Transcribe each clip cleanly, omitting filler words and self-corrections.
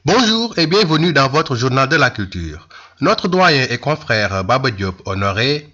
Bonjour et bienvenue dans votre journal de la culture. Notre doyen et confrère Baba Diop honoré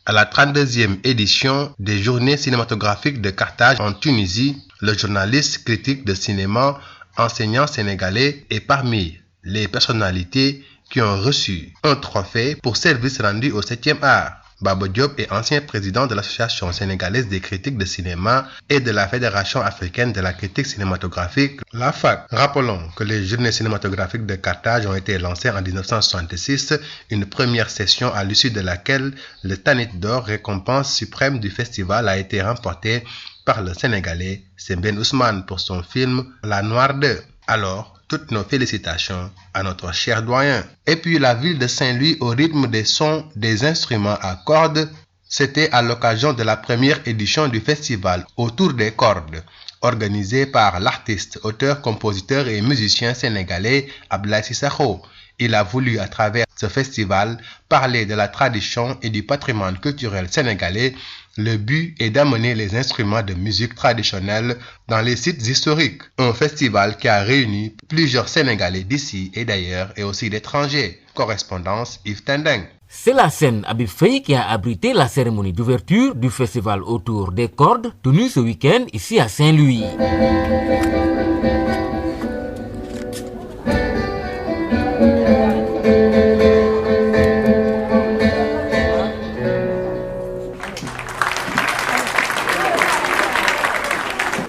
à la 32e édition des Journées cinématographiques de Carthage en Tunisie, le journaliste critique de cinéma, enseignant sénégalais est parmi les personnalités qui ont reçu un trophée pour service rendu au 7e art. Baba Diop est ancien président de l'Association sénégalaise des critiques de cinéma et de la Fédération africaine de la critique cinématographique, la FAC. Rappelons que les Journées cinématographiques de Carthage ont été lancées en 1966, une première session à l'issue de laquelle le Tanit d'or, récompense suprême du festival, a été remporté par le Sénégalais Sembène Ousmane pour son film La Noire 2. Alors, toutes nos félicitations à notre cher doyen. Et puis la ville de Saint-Louis au rythme des sons des instruments à cordes, c'était à l'occasion de la première édition du festival Autour des cordes, organisé par l'artiste, auteur, compositeur et musicien sénégalais Ablaye Sissoko. Il a voulu à travers ce festival parler de la tradition et du patrimoine culturel sénégalais. Le but est d'amener les instruments de musique traditionnelle dans les sites historiques. Un festival qui a réuni plusieurs Sénégalais d'ici et d'ailleurs et aussi d'étrangers. Correspondance Yves Tendeng. C'est la scène Habib Faye qui a abrité la cérémonie d'ouverture du festival Autour des cordes tenu ce week-end ici à Saint-Louis.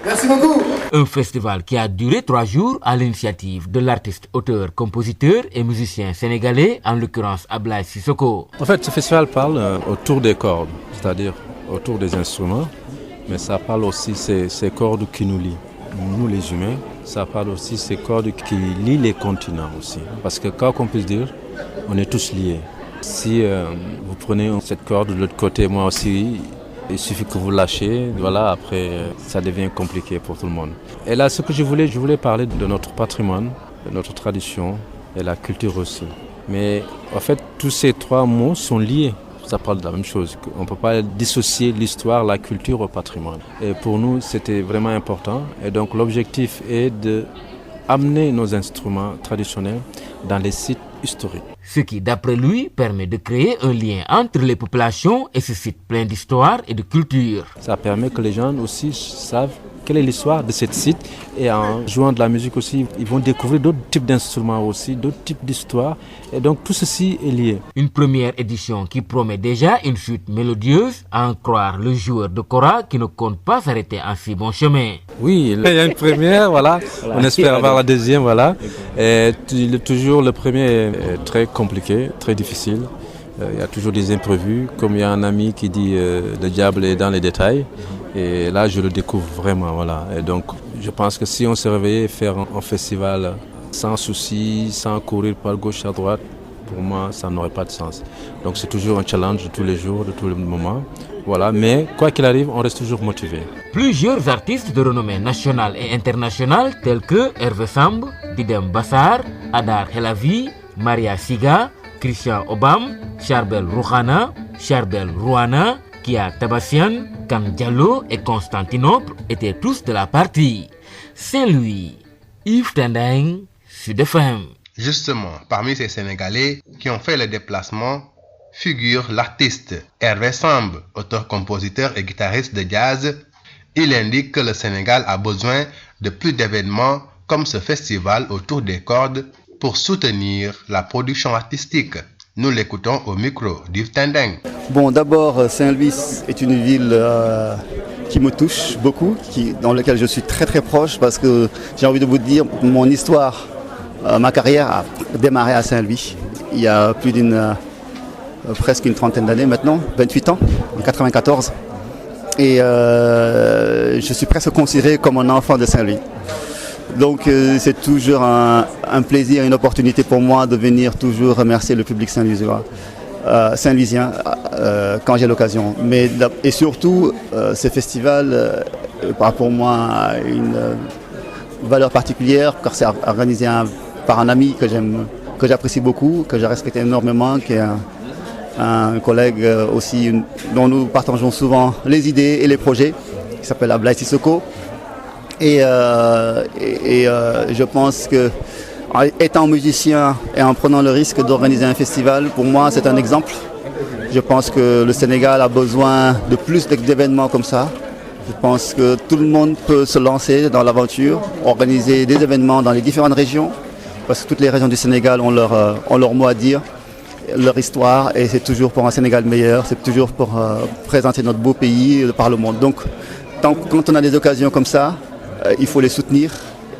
Merci beaucoup. Un festival qui a duré 3 jours à l'initiative de l'artiste, auteur, compositeur et musicien sénégalais, en l'occurrence Ablaye Sissoko. En fait, ce festival parle autour des cordes, c'est-à-dire autour des instruments, mais ça parle aussi ces cordes qui nous lient, nous les humains. Ça parle aussi ces cordes qui lient les continents aussi, parce que quoi qu'on puisse dire, on est tous liés. Si vous prenez cette corde de l'autre côté, moi aussi, il suffit que vous lâchez, voilà, après ça devient compliqué pour tout le monde. Et là, ce que je voulais parler de notre patrimoine, de notre tradition et la culture aussi. Mais en fait, tous ces 3 mots sont liés. Ça parle de la même chose. On ne peut pas dissocier l'histoire, la culture au patrimoine. Et pour nous, c'était vraiment important. Et donc l'objectif est d'amener nos instruments traditionnels dans les sites historiques. Ce qui, d'après lui, permet de créer un lien entre les populations et ce site plein d'histoire et de culture. Ça permet que les gens aussi savent quelle est l'histoire de ce site et en jouant de la musique aussi, ils vont découvrir d'autres types d'instruments aussi, d'autres types d'histoires et donc tout ceci est lié. Une première édition qui promet déjà une suite mélodieuse, à en croire le joueur de kora qui ne compte pas s'arrêter en si bon chemin. Oui, il y a une première, voilà. On espère avoir la deuxième, voilà. Et toujours le premier est très compliqué, très difficile. Il y a toujours des imprévus, comme il y a un ami qui dit le diable est dans les détails. Et là, je le découvre vraiment, voilà. Et donc, je pense que si on se réveillait et faire un festival sans souci, sans courir par gauche à droite, pour moi, ça n'aurait pas de sens. Donc, c'est toujours un challenge de tous les jours, de tous les moments. Voilà, mais quoi qu'il arrive, on reste toujours motivé. Plusieurs artistes de renommée nationale et internationale, tels que Hervé Samb, Didem Bassar, Adar Helavi, Maria Siga, Christian Obam, Charbel Rouhana, Charbel Rouhana, Kia Tabassian, Kam Diallo et Constantinople étaient tous de la partie. Saint-Louis, Yves Tendeng, Sud FM. Justement, parmi ces Sénégalais qui ont fait le déplacement figure l'artiste Hervé Samb, auteur-compositeur et guitariste de jazz. Il indique que le Sénégal a besoin de plus d'événements comme ce festival autour des cordes pour soutenir la production artistique. Nous l'écoutons au micro d'Yves Tendeng. Bon, d'abord, Saint-Louis est une ville qui me touche beaucoup, dans laquelle je suis très très proche parce que j'ai envie de vous dire, mon histoire, ma carrière a démarré à Saint-Louis il y a plus presque une trentaine d'années maintenant, 28 ans, en 94. Et je suis presque considéré comme un enfant de Saint-Louis. Donc c'est toujours un plaisir, une opportunité pour moi de venir toujours remercier le public Saint-Louisien quand j'ai l'occasion. Et surtout, ce festival a pour moi une valeur particulière car c'est organisé par un ami que j'apprécie beaucoup, que je respecte énormément, qui est un collègue aussi dont nous partageons souvent les idées et les projets, qui s'appelle Ablaye Sissoko. Et je pense que étant musicien et en prenant le risque d'organiser un festival, pour moi c'est un exemple. Je pense que le Sénégal a besoin de plus d'événements comme ça. Je pense que tout le monde peut se lancer dans l'aventure, organiser des événements dans les différentes régions, parce que toutes les régions du Sénégal ont leur mot à dire, leur histoire, et c'est toujours pour un Sénégal meilleur, c'est toujours pour présenter notre beau pays par le monde. Donc quand on a des occasions comme ça, il faut les soutenir,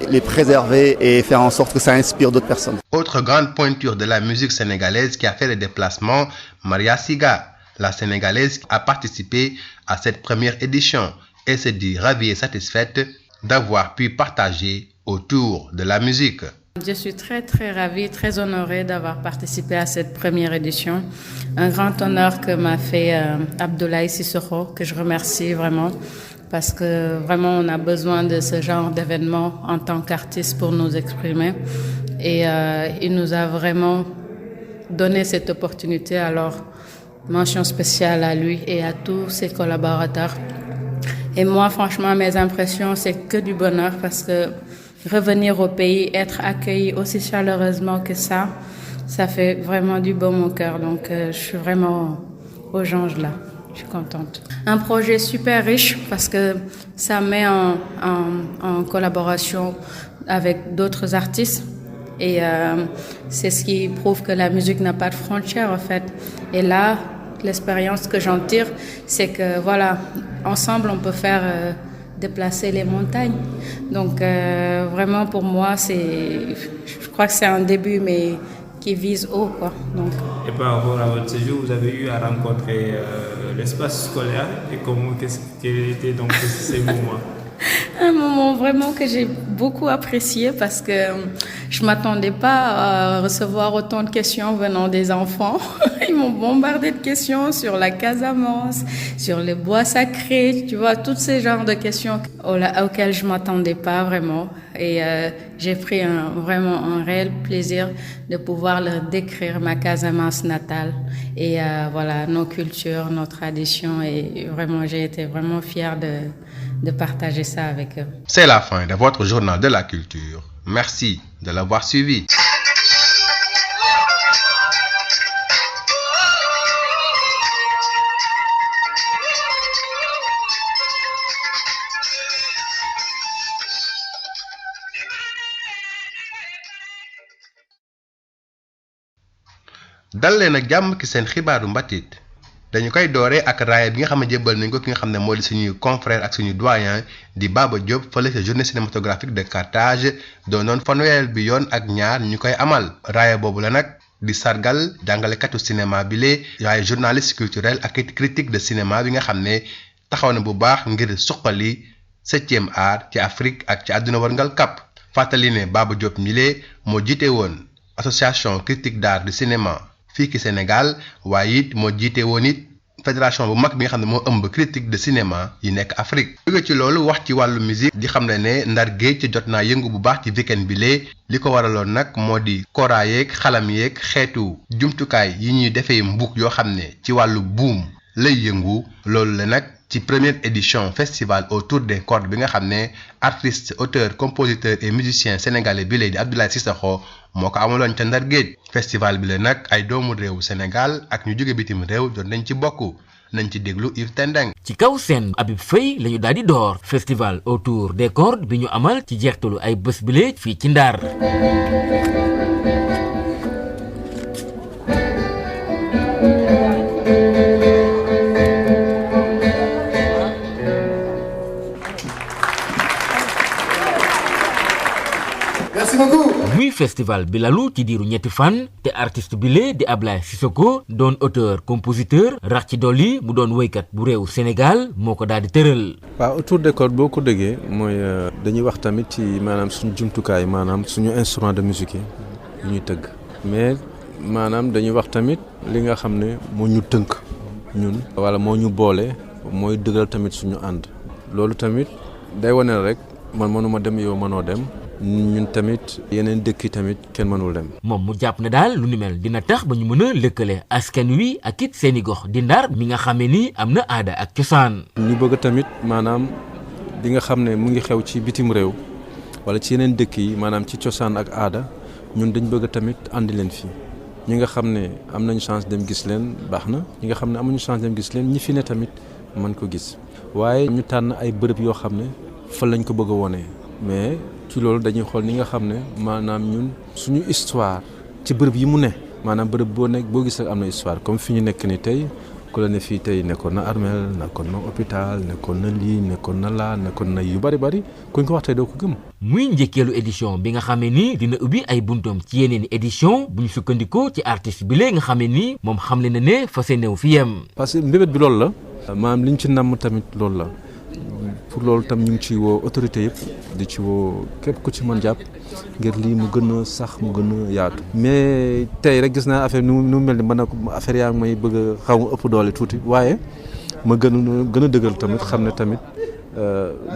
les préserver et faire en sorte que ça inspire d'autres personnes. Autre grande pointure de la musique sénégalaise qui a fait le déplacement, Maria Siga. La Sénégalaise a participé à cette première édition et se dit ravie et satisfaite d'avoir pu partager autour de la musique. Je suis très ravie, très honorée d'avoir participé à cette première édition. Un grand honneur que m'a fait Abdoulaye Sissoko, que je remercie vraiment, parce que vraiment on a besoin de ce genre d'événement en tant qu'artiste pour nous exprimer. Et il nous a vraiment donné cette opportunité. Alors, mention spéciale à lui et à tous ses collaborateurs. Et moi, franchement, mes impressions, c'est que du bonheur, parce que revenir au pays, être accueilli aussi chaleureusement que ça fait vraiment du baume au cœur. Donc, je suis vraiment aux anges là. Je suis contente. Un projet super riche parce que ça met en collaboration avec d'autres artistes. Et c'est ce qui prouve que la musique n'a pas de frontières, en fait. Et là, l'expérience que j'en tire, c'est que, voilà, ensemble, on peut faire déplacer les montagnes. Donc, vraiment, pour moi, je crois que c'est un début, mais qui vise haut, quoi. Donc. Et par rapport à votre séjour, vous avez eu à rencontrer l'espace scolaire et quels étaient donc ces moments? Un moment vraiment que j'ai beaucoup apprécié parce que je ne m'attendais pas à recevoir autant de questions venant des enfants. Ils m'ont bombardé de questions sur la Casamance, sur les bois sacrés, tu vois, tous ces genres de questions auxquelles je ne m'attendais pas vraiment. Et j'ai pris vraiment un réel plaisir de pouvoir leur décrire ma Casamance natale et voilà, nos cultures, nos traditions. Et vraiment, j'ai été vraiment fière de partager ça avec eux. C'est la fin de votre journal de la culture. Merci de l'avoir suivi. dal leen ak jàmm ci seen xibaaru mbatit dañu koy dooree ak raaya bi nga xam ne jébbal nañ ko ki nga xam ne moo di suñuy confrère ak suñu doyen di Baba Diop fële ca journée cinématographique de Carthage doonoon fanweereel bi yoon ak ñaar ñu koy amal raaya boobu la nag di sargal jàngalekatu cinéma bi lee waaye journaliste culturel ak critique de cinéma bi nga xam ne taxaw na bu baax ngir suqali 7e art ci Afrique ak ci àdduna warngal kap fàttali ne Baba Diop mi lee moo jiite woon association critique d'art du cinéma fii ci Sénégal waaye it moo jiite woon it fédération bu mag bi nga xam ne moo ëmb critique de cinéma yi nekk Afrique. jóge ci loolu wax ci wàllu musique di xam ne Ndar Géej ci jot naa yëngu bu baax ci weekend bi lee li ko waraloon nag moo di kora yeeg xalam yeeg xeetu jumtukaay yi ñuy defee mbuk yoo xam ne ci wàllu buum lay yëngu loolu la nag ci première édition festival autour des cordes bi nga xam ne artiste auteur compositeur et musicien sénégalais bi lay di Abdoulaye Sissoko moo ko amaloon ca Ndar Géej festival bi la nag ay doomu réewu Sénégal ak ñu jóge bitim réew doon nañ ci bokk nañ ci déglu Yves Tendeng. ci kaw seen Habib Faye lañu daal di door festival autour des cordes bi ñu amal ci jeextalu ay bés bile fii ci Ndar. muy festival bi lalu ci diiru ñetti fan te artiste bi lee di Abdoulaye Sissoko doon auteur compositeur rax ci dolli mu doon woykat bu réew Sénégal moo ko daal di tëral. waaw autour des cordes boo ko déggee mooy dañuy wax tamit ci maanaam suñu jumtukaay maanaam suñu instrument de musique yi ñuy tëgg mais maanaam dañuy wax tamit li nga xam ne moo ñu tënk ñun wala moo ñu boole mooy dëggal tamit suñu ànd loolu tamit day wane rek man mënuma dem yow mënoo dem. ñun tamit yeneen dëkk yi tamit kenn mënul dem. moom mu jàpp ne daal lu ni mel dina tax ba ñu mën a lëkkale askan wi ak it seeni gox di Ndar mi nga xamee ni am na aada ak cosaan. ñu bëgg tamit maanaam li nga xam ne mu ngi xew ci bitim réew wala ci yeneen dëkk yi maanaam ci cosaan ak aada ñun dañ bëgg tamit andi leen fii ñi nga xam ne am nañu chance dem gis leen baax na ñi nga xam ne amuñu chance dem gis leen ñi fi ne tamit mën ko gis waaye ñu tànn ay bërëb yoo xam ne fa lañ ko bëgg a wone mais ci loolu dañuy xool ni nga xam ne maanaam ñun suñu histoire ci bërëb yi mu ne maanaam bërëb boo nekk boo gis rek am na histoire comme fi ñu nekk ni tey ku la ne fii tey nekkoon na armeel nekkoon na hôpital nekkoon na lii nekkoon na laa nekkoon na yu bari kuñ ko wax tey doo ko gëm. muy njëkkeelu édition bi nga xamee ni dina ubbi ay buntam ci yeneen édition bu ñu sukkandikoo ci artiste bi léegi nga xamee ni moom xamle na ne fas yéenew fi yem. parce que mbébét bi loolu la maanaam li ñu ci namm tamit loolu la pour loolu tam ñu ngi ci woo autorité yëpp di ci woo képp ku ci mën jàpp ngir lii mu gën a sax mu gën a yaatu. mais tey rek gis naa affaire nu mel ni mën na affaire yaa may bëgg a xaw ma ëpp doole tuuti waaye ma gën a dëggal tamit xam ne tamit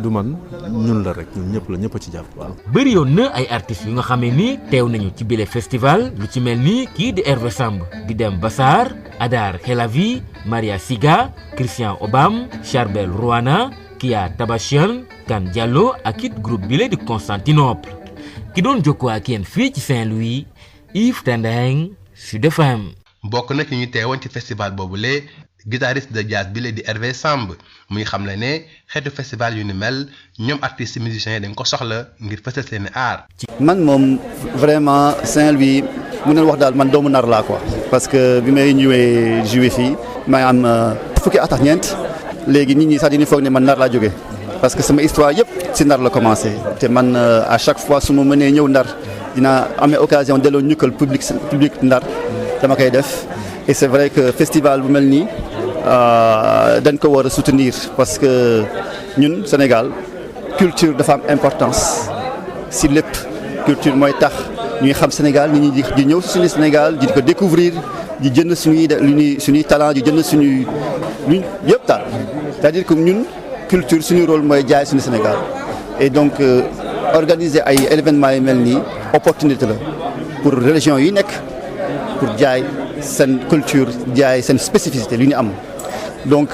du man ñun la rek ñun ñëpp la ñëpp a ci jàpp waaw. bëri yoon na ay artistes yu nga xamee ni teew nañu ci bile festival lu ci mel ni kii di Hervé Samb di Dem Bassar Adar Helavi Maria Siga Christian Obam Charbel Rouana Kia Tabachian Kan Diallo ak it groupe bile di Constantinople ki doon jokkoo ak yéen fii ci Saint-Louis Yves Tendeng Sud FM. bokk na ci ñu teewoon ci festival boobule guitariste de jazz bile di Hervé Samb muy xamle ne xeetu festival yu ni mel ñoom artistes musiciens yi dañ ko soxla ngir fësal seeni art. man moom vraiment Saint-Louis mu ne wax daal man doomu nar laa quoi. parce que bi may ñëwee joué fii may am fukki at ak ñeent léegi nit ñi sax dañuy foog ne man nar laa jóge parce que sama histoire yëpp ci ndar la commencé te man à chaque fois su ma mënee ñëw ndar dinaa amee occasion delloo ñukkal public ndar dama koy def et c'est vrai que festival bu mel nii dañ ko war a soutenir parce que ñun Sénégal culture dafa am importance si lépp culture mooy tax ñuy xam Sénégal nit ñi di ñëw si suñu Sénégal di ko découvrir di jënd suñuy talent di jënd suñuy luñ yëpp daal c'est-à-dire que ñun culture suñu rôle mooy jaay suñu Sénégal et donc organiser ay événements yu mel nii opportunité la pour religion yi nekk pour jaay seen culture jaay seen spécificité li ñu am donc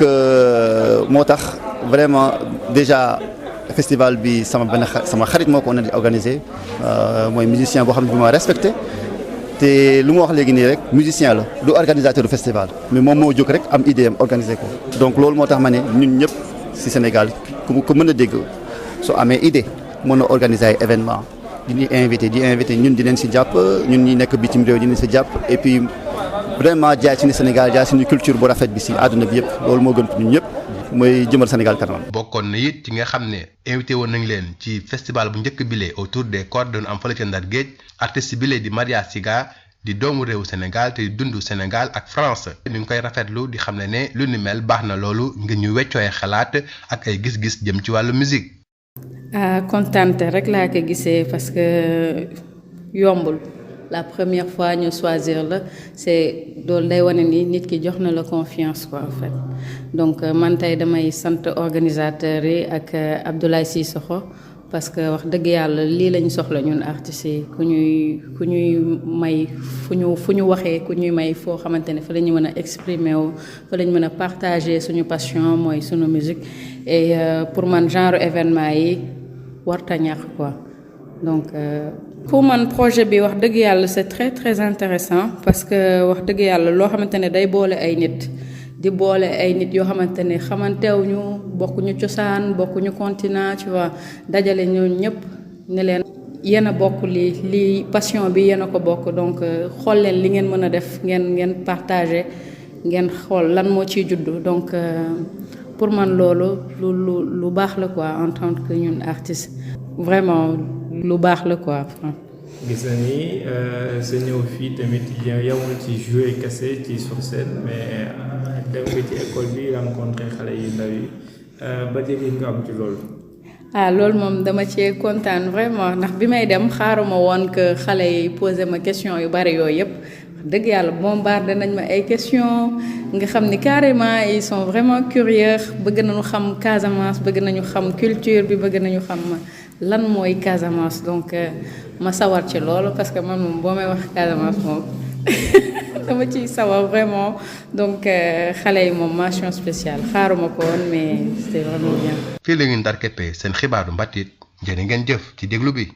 moo tax vraiment déjà festival bi sama xarit moo ko organisé mooy musicien boo xam ne bi ma respecté te lu ma wax léegi nii rek musicien la du organisateur du festival mais moom moo jóg rek am idée am organisé ko donc loolu moo tax ma ne ñun ñëpp ci Sénégal ku mën a dégg soo amee idée mën a organiser ay événement di invité ñun di leen ci jàpp ñun ñi nekk bitim réew di leen ci jàpp et puis vraiment jaay suñu Sénégal jaay suñu culture bu rafet bi ci àdduna bi yëpp loolu moo gën ñun ñëpp mooy jëmal Sénégal kanam. bokkoon na it ci nga xam ne invité woon nañ leen ci festival bu njëkk bile autour des cordes doon am fële ca Ndar Géej artiste bile di Maria Siga di doomu réewu Sénégal te dund Sénégal ak France. ñu ngi koy rafetlu di xam ne lu ni mel baax na loolu ngir ñu weccooy xalaat ak ay gis-gis jëm ci wàllu musique. Kontante rek laa ko gisee parce que yombul la première fois ñu choisir la c'est loolu day wane ni nit ki jox na la confiance quoi en fait donc man tey damay sant organisateurs yi ak Abdoulaye Sissoko parce que wax dëgg yàlla lii lañu soxla ñun artistes yi ku ñuy may fu ñu waxee ku ñuy may foo xamante ne fa la ñu mën a exprimer wu fa la ñu mën a partager suñu passion mooy suñu musique et pour man genre événement yi warta ñàkk quoi donc pour man projet bi wax dëgg yàlla c'est très très intéressant parce que wax dëgg yàlla loo xamante ne day boole ay nit di boole ay nit yoo xamante ne xamantewuñu bokkuñu cosaan bokkuñu continent tu vois dajale ñooñu ñëpp ne leen yéen a bokk lii passion bi yéen a ko bokk donc xool leen li ngeen mën a def ngeen partager ngeen xool lan moo ciy juddu donc pour man loolu lu baax la quoi en tant que ñun artiste vraiment lu baax la quoi. gis na ni sa ñëw fii tamit yamul ci jouer kese ci sur scène mais dem nga ci école bi rencontré xale yu ndaw yi ba jege nga am ci loolu. loolu moom dama cee kontaan vraiment ndax bi may dem xaaruma woon que xale yi posé ma question yu bari yooyu yëpp dëgg yàlla bombardé nañ ma ay question nga xam ni carrément ils sont vraiment curieux bëgg nañu xam Casamance bëgg nañu xam culture bi bëgg nañu xam lan mooy Casamance donc ma sawar ci loolu parce que man moom boo may wax Casamance moom dama ciy sawar vraiment donc xale yi moom mention spéciale xaaruma ko woon mais c'était vraiment bien. fii la ñu ndar keppee seen xibaaru mbatit jërë ngeen jëf ci déglu bi.